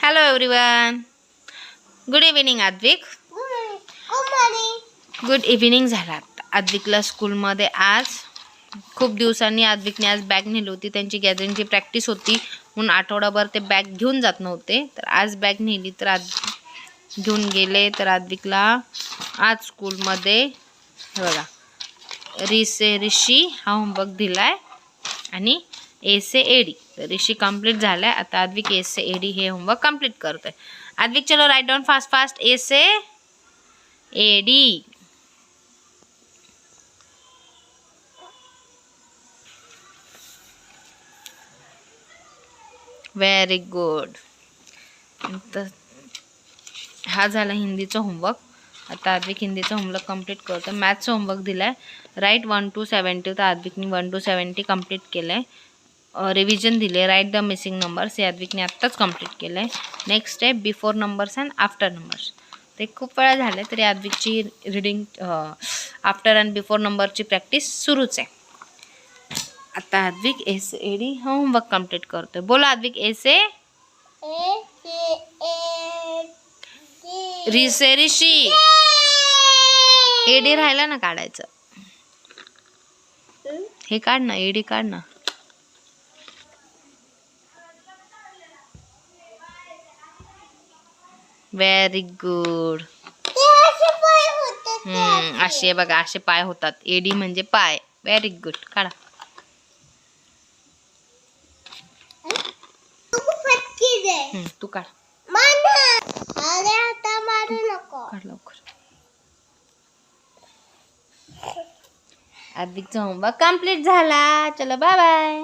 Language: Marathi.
Hello everyone, good evening Advik. Good evening झाला. आद्विकला स्कूलमध्ये आज खूप दिवसांनी आद्विकने आज बॅग नेली होती. त्यांची गॅदरिंगची प्रॅक्टिस होती म्हणून आठवडाभर ते बॅग घेऊन जात नव्हते. तर आज बॅग नेली तर आज घेऊन गेले. तर आद्विकला आज स्कूलमध्ये बघा ऋषी हा होमवर्क दिलाय आणि ए से एडी. तर ऋषी कंप्लीट झालाय. आता आद्विक ए से एडी हे होमवर्क कंप्लीट करतोय. आद्विक चलो राइट डाउन फास्ट फास्ट. ए से एडी. Very good. हा झाला हिंदीचा होमवर्क. आता आद्विक हिंदीचा होमवर्क कंप्लीट करतो. मॅथ्सचा होमवर्क दिलाय राईट 1 to 70. तर आद्विकने 1 to 70 कंप्लीट केलंय. रिव्हिजन दिले राईट द मिसिंग नंबर्स हे आद्विकने आत्ताच कंप्लीट केलंय. नेक्स्ट आहे before numbers and after numbers. ते खूप वेळा झाले तरी आद्विकची रीडिंग आफ्टर अँड बिफोर नंबरची प्रॅक्टिस सुरूच आहे. आता आद्विक ए से एडी हा होमवर्क कंप्लीट करतोय. बोला आद्विक. ए से ऋषी. एडी राहिला ना काढायचं. हे काढ ना, एडी काढ ना. Very good. असे बघा, असे पाय होतात. एडी म्हणजे पाय. Very good. काढा. तू काढ. काढ लवकर. आद्विकचा होमवर्क कंप्लीट झाला. चलो बाय बाय.